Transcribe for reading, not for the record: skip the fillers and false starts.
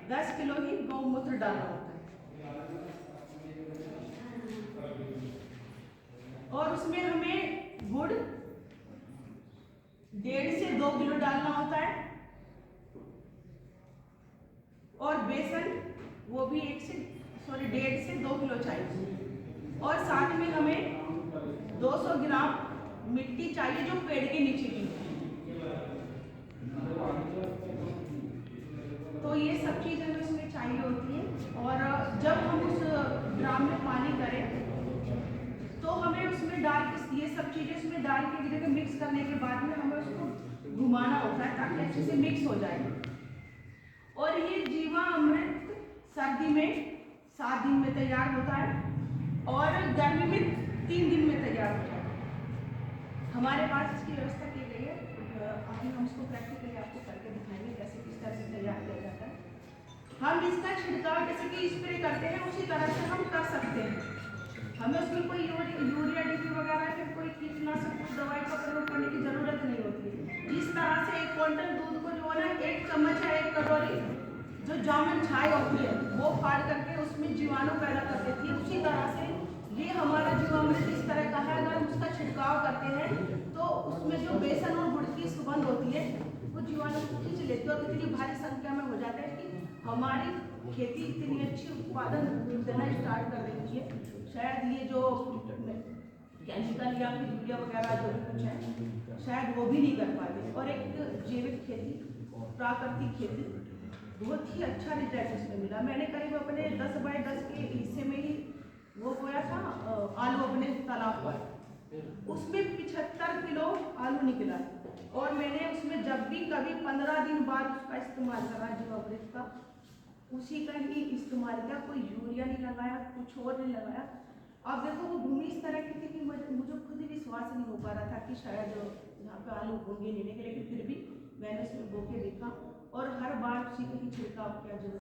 10 kilo ही गौमूत्र डालना होता है। और उसमें हमें गुड़ 1.5 से 2 किलो डालना होता है, और बेसन वो भी 1.5 से 2 किलो चाहिए। और साथ में हमें 200 ग्राम मिट्टी चाहिए जो पेड़ के नीचे की। तो ये सब चीज़ें हमें इसमें चाहिए होती है। और जब हम उस ड्राम में पानी करें तो हमें उसमें डाल के ये सब चीज़ें उसमें डाल के जगह मिक्स करने के बाद में हमें उसको घुमाना होता है ताकि अच्छे से मिक्स हो जाए। और ये जीवामृत सर्दी में 7 दिन में तैयार होता है और गर्मी में 3 दिन में तैयार होता है। हमारे पास इसकी व्यवस्था की गई है। अभी हम इसको प्रैक्टिकली आपको करके दिखाएंगे कैसे किस तरह से तैयार किया जाता है। हम इसका छिड़काव जैसे कि स्प्रे करते हैं उसी तरह से हम कर सकते हैं। हमें उसमें कोई यूरिया डीपी वगैरह फिर कोई कीटनाशक दवाई का प्रयोग करने की जरूरत नहीं होती है। जिस तरह से 1 क्विंटल दूध को जो है ना 1 चम्मच या 1 कटोरी जो जामुन छाई होती है वो फाड़ करके उसमें जीवाणु पैदा कर देती है, उसी तरह से ये हमारा जीवामृत इस तरह का है। अगर हम उसका छिड़काव करते हैं तो उसमें जो बेसन और गुड़ की सुगंध होती है वो जीवाणु को खींच लेती है और इतनी भारी संख्या में हो जाता है कि हमारी खेती इतनी अच्छी उत्पादन देना स्टार्ट कर देती है। शायद ये जो केमिकल या फिर यूरिया वगैरह जो भी कुछ है शायद वो भी नहीं कर पाते। और एक जैविक खेती, प्राकृतिक खेती, बहुत ही अच्छा रिजल्ट इसमें मिला। मैंने करीब अपने 10 बाय 10 के हिस्से में ही वो बोया था आलू अपने तालाब पर, उसमें 75 किलो आलू निकला। और मैंने उसमें जब भी कभी 15 दिन बाद उसका इस्तेमाल करा जीवामृत का, उसी का ही इस्तेमाल किया, कोई यूरिया नहीं लगाया, कुछ और नहीं लगाया। अब देखो वो भूमि इस तरह की थी कि मुझे खुद ही विश्वास नहीं हो पा रहा था कि शायद यहाँ पे आलू होंगे नहीं, लेकिन फिर भी मैंने उसमें बो के देखा और हर बार उसी का ही छिड़काव किया।